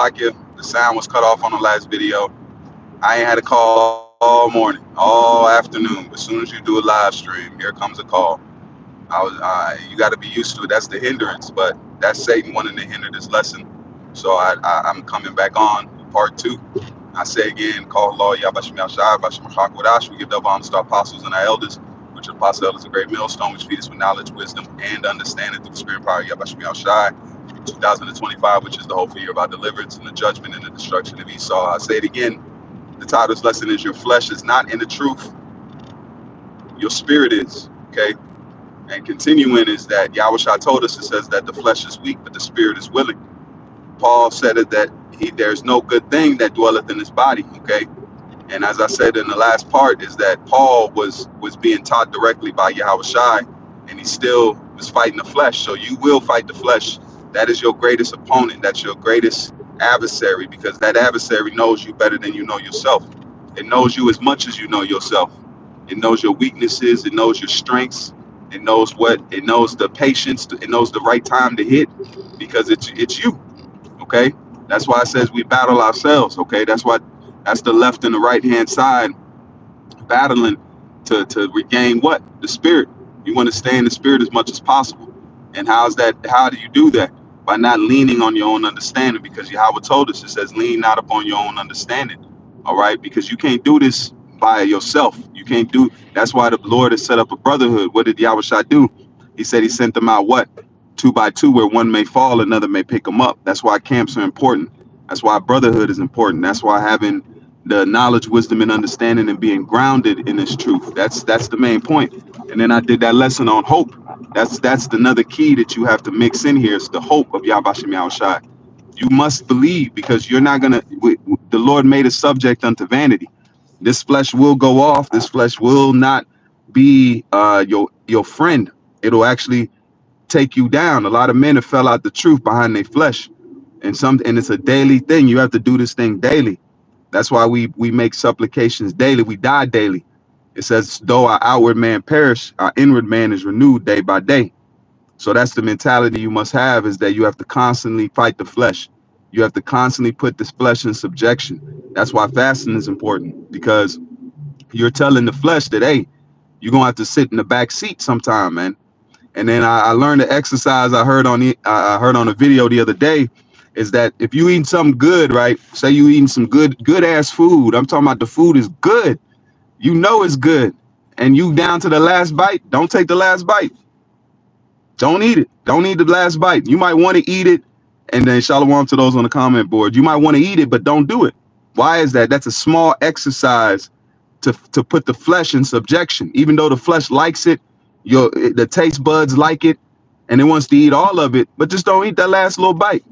Salakia. The sound was cut off on the last video. I ain't had a call all morning, all afternoon. As soon as you do a live stream, here comes a call. You got to be used to it. That's the hindrance, but that's Satan wanting to hinder this lesson. So I'm coming back on part two. I say again, call law Yabashim Yashai, Bashim Hakwadash. We give double honors to our apostles and our elders, which apostle elders a great millstone, which feed us with knowledge, wisdom, and understanding through the spirit and power of Yabashim Yashai. 2025, which is the hopeful year of our deliverance and the judgment and the destruction of Esau. I say it again. The title of this lesson is Your Flesh is Not in the Truth. Your spirit is. Okay? And continuing is that Yahushua told us, it says that the flesh is weak, but the spirit is willing. Paul said it that there's no good thing that dwelleth in his body. Okay? And as I said in the last part, is that Paul was being taught directly by Yahushua, and he still was fighting the flesh. So you will fight the flesh. That is your greatest opponent. That's your greatest adversary, because that adversary knows you better than you know yourself. It knows you as much as you know yourself. It knows your weaknesses. It knows your strengths. It knows the patience. It knows the right time to hit, because it's you. Okay, that's why it says we battle ourselves. Okay, that's the left and the right hand side battling to regain what? The spirit. You want to stay in the spirit as much as possible. And how's that? How do you do that? By not leaning on your own understanding, because Yahweh told us, it says, lean not upon your own understanding. All right, because you can't do this by yourself. You can't do. That's why the Lord has set up a brotherhood. What did Yahweh do? He said he sent them out what? 2 by 2, where one may fall, another may pick them up. That's why camps are important. That's why brotherhood is important. That's why having the knowledge, wisdom, and understanding and being grounded in this truth. That's the main point. And then I did that lesson on hope. That's another key that you have to mix in here. Is the hope of Yahbashim Yahushai. You must believe, because you're not gonna. The Lord made us subject unto vanity. This flesh will go off. This flesh will not be your friend. It'll actually take you down. A lot of men have fell out the truth behind their flesh, and it's a daily thing. You have to do this thing daily. That's why we make supplications daily. We die daily. It says, though our outward man perish, our inward man is renewed day by day. So that's the mentality you must have, is that you have to constantly fight the flesh. You have to constantly put this flesh in subjection. That's why fasting is important, because you're telling the flesh that, hey, you're going to have to sit in the back seat sometime, man. And then I learned the exercise I heard on a video the other day, is that if you eat something good, right? Say you eating some good ass food. I'm talking about the food is good. You know it's good, and you down to the last bite. Don't take the last bite. Don't eat it. Don't eat the last bite. You might want to eat it, and then shalom to those on the comment board. You might want to eat it, but don't do it. Why is that? That's a small exercise to put the flesh in subjection. Even though the flesh likes it, the taste buds like it, and it wants to eat all of it, but just don't eat that last little bite.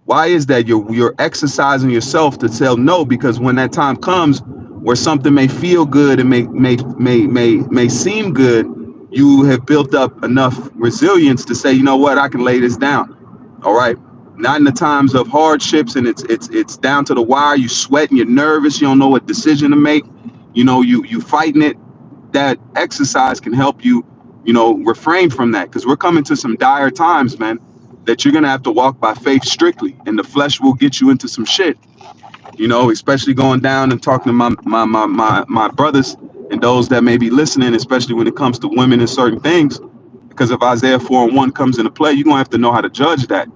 Why is that? You're exercising yourself to tell no, because when that time comes where something may feel good and may seem good, you have built up enough resilience to say, you know what, I can lay this down. All right. Not in the times of hardships and it's down to the wire. You sweating, you're nervous, you don't know what decision to make. You know, you fighting it. That exercise can help you, refrain from that, because we're coming to some dire times, man, that you're gonna have to walk by faith strictly, and the flesh will get you into some shit. Especially going down and talking to my brothers and those that may be listening, especially when it comes to women and certain things. Because if Isaiah 4:1 comes into play, you're gonna have to know how to judge that.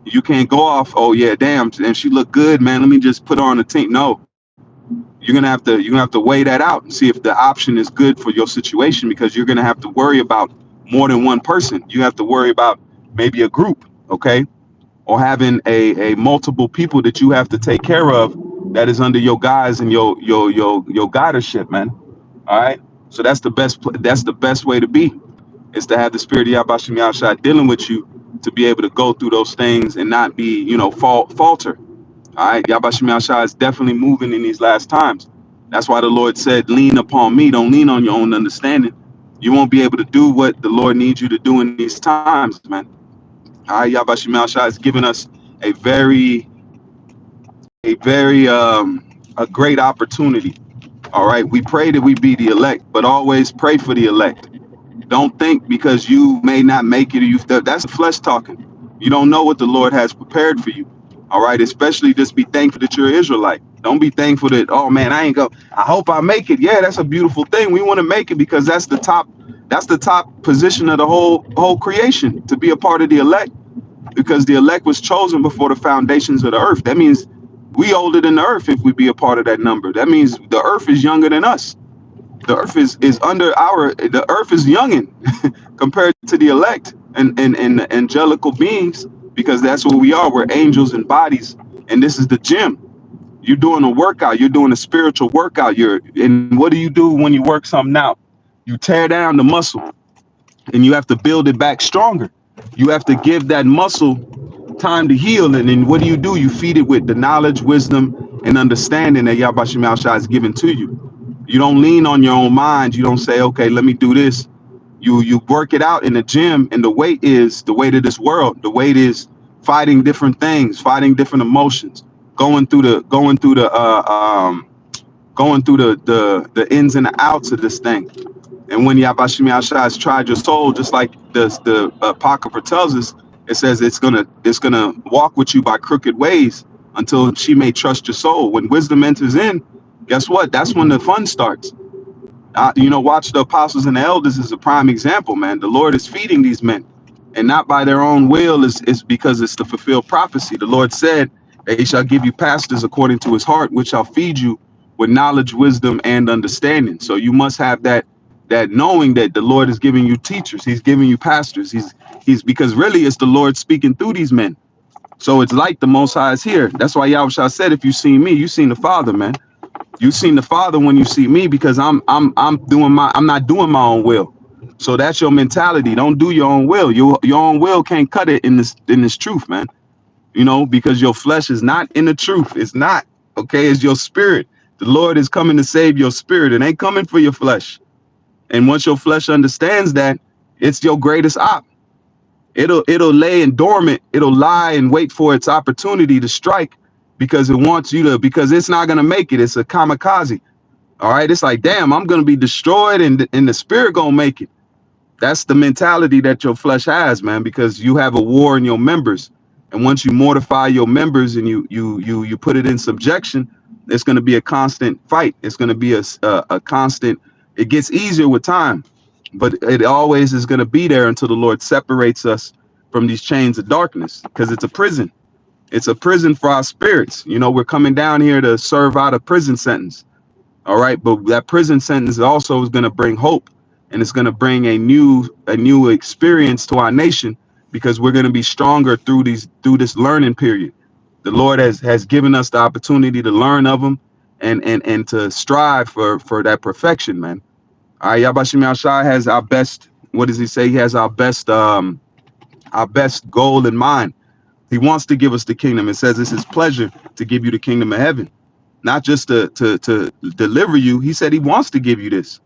You can't go off, oh yeah, damn, and she look good, man, let me just put her on the team. No, you're gonna have to weigh that out and see if the option is good for your situation, because you're gonna have to worry about more than one person. You have to worry about maybe a group, okay, or having a multiple people that you have to take care of, that is under your guise and your guidership, man. All right. So that's the best way to be, is to have the spirit of Yahbashim Yahushua dealing with you, to be able to go through those things and not be, falter. All right. Yahbashim Yahushua is definitely moving in these last times. That's why the Lord said, lean upon me. Don't lean on your own understanding. You won't be able to do what the Lord needs you to do in these times, man. All right. Yahbashim Yahushua has given us a great opportunity. All right. We pray that we be the elect, but always pray for the elect. Don't think because you may not make it, or that's the flesh talking. You don't know what the Lord has prepared for you. All right, especially just be thankful that you're an Israelite. Don't be thankful that, oh man, I ain't go. I hope I make it. Yeah, that's a beautiful thing. We want to make it because that's the top position of the whole creation, to be a part of the elect, because the elect was chosen before the foundations of the earth. That means we older than the earth if we be a part of that number. That means the earth is younger than us. The earth is under the earth is youngin compared to the elect and the angelical beings, because that's what we are. We're angels and bodies, and this is the gym. You're doing a workout. You're doing a spiritual workout. And what do you do when you work something out? You tear down the muscle, and you have to build it back stronger. You have to give that muscle time to heal, and then what do? You feed it with the knowledge, wisdom, and understanding that Yahweh Shai is given to you. You don't lean on your own mind. You don't say, okay, let me do this. You work it out in the gym, and the weight is the weight of this world. The weight is fighting different things, fighting different emotions, going through the ins and the outs of this thing. And when Yabashimi Ashai has tried your soul, just like the Apocrypha tells us, it says it's gonna walk with you by crooked ways until she may trust your soul. When wisdom enters in, guess what? That's when the fun starts. Watch the apostles and the elders is a prime example, man. The Lord is feeding these men, and not by their own will. Is because it's to fulfill prophecy. The Lord said that He shall give you pastors according to His heart, which shall feed you with knowledge, wisdom, and understanding. So you must have that knowing that the Lord is giving you teachers. He's giving you pastors. He's because really it's the Lord speaking through these men. So it's like the Most High is here. That's why Yahweh said, "If you seen me, you seen the Father, man." You seen the Father when you see me, because I'm not doing my own will. So that's your mentality. Don't do your own will. Your own will can't cut it in this truth, man. Because your flesh is not in the truth. It's not. Okay, it's your spirit. The Lord is coming to save your spirit. It ain't coming for your flesh. And once your flesh understands that, it's your greatest op. It'll lay in dormant. It'll lie and wait for its opportunity to strike, because it wants you to, because it's not gonna make it. It's a kamikaze. All right. It's like, damn, I'm gonna be destroyed, and the spirit gonna make it. That's the mentality that your flesh has, man, because you have a war in your members. And once you mortify your members and you put it in subjection, it's gonna be a constant fight. It's gonna be a constant. It gets easier with time, but it always is going to be there until the Lord separates us from these chains of darkness, because it's a prison. It's a prison for our spirits. We're coming down here to serve out a prison sentence. All right. But that prison sentence also is going to bring hope, and it's going to bring a new experience to our nation, because we're going to be stronger through this learning period. The Lord has given us the opportunity to learn of Him and to strive for that perfection, man. All right, Yabashim Shai has our best. What does he say? He has our best goal in mind. He wants to give us the kingdom. It says it's His pleasure to give you the kingdom of heaven, not just to deliver you. He said He wants to give you this.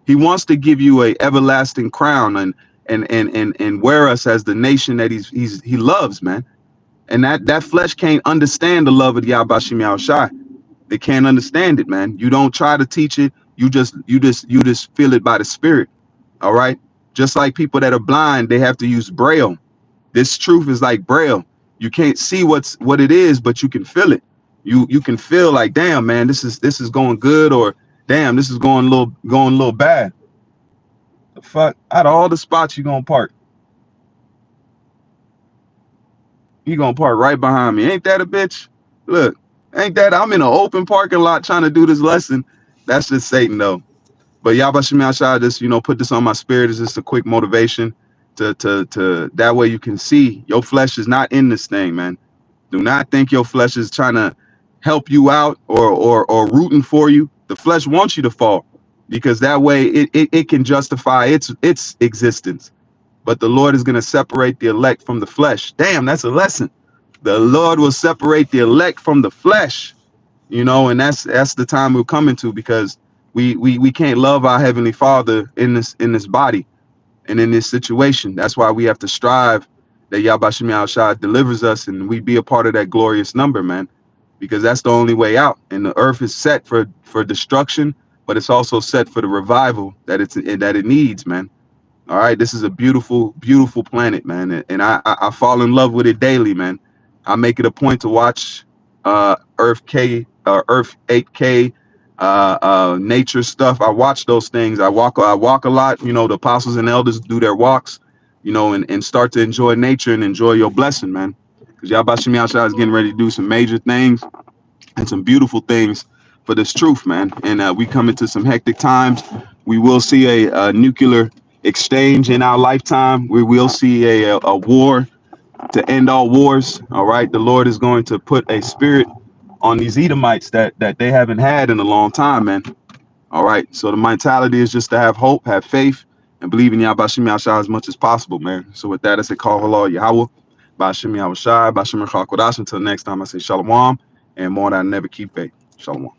He wants to give you a everlasting crown and wear us as the nation that He loves, man. And that flesh can't understand the love of Yabashim Shai. They can't understand it, man. You don't try to teach it. You just feel it by the Spirit. All right. Just like people that are blind, they have to use Braille. This truth is like Braille. You can't see what it is, but you can feel it. You can feel like, damn, man, this is going good, or damn, this is going a little bad. The fuck, out of all the spots you gonna park, you gonna park right behind me. Ain't that a bitch? Look, ain't that I'm in an open parking lot trying to do this lesson? That's just Satan, though. But Yabashim Ashai just, put this on my spirit as just a quick motivation to that way you can see your flesh is not in this thing, man. Do not think your flesh is trying to help you out or rooting for you. The flesh wants you to fall, because that way it can justify its existence. But the Lord is going to separate the elect from the flesh. Damn, that's a lesson. The Lord will separate the elect from the flesh, and that's the time we're coming to, because we can't love our Heavenly Father in this body and in this situation. That's why we have to strive that Yabashim Shai delivers us, and we be a part of that glorious number, man, because that's the only way out. And the earth is set for destruction, but it's also set for the revival that it needs, man. All right, this is a beautiful, beautiful planet, man, and I fall in love with it daily, man. I make it a point to watch Earth 8K, nature stuff. I watch those things. I walk a lot. You know, the apostles and elders do their walks. You know, and start to enjoy nature and enjoy your blessing, man. Because Yabashimi Asha is getting ready to do some major things and some beautiful things for this truth, man. And we come into some hectic times. We will see a nuclear exchange in our lifetime. We will see a war to end all wars. All right, the Lord is going to put a spirit on these Edomites that they haven't had in a long time, man. All right, so the mentality is just to have hope, have faith, and believe in Yahbashim Yahshua as much as possible, man. So with that, I say call hello Yahweh, Bashim Yahushai, Bashim Chakodash. Until next time, I say Shalom, and more than I never keep faith. Shalom.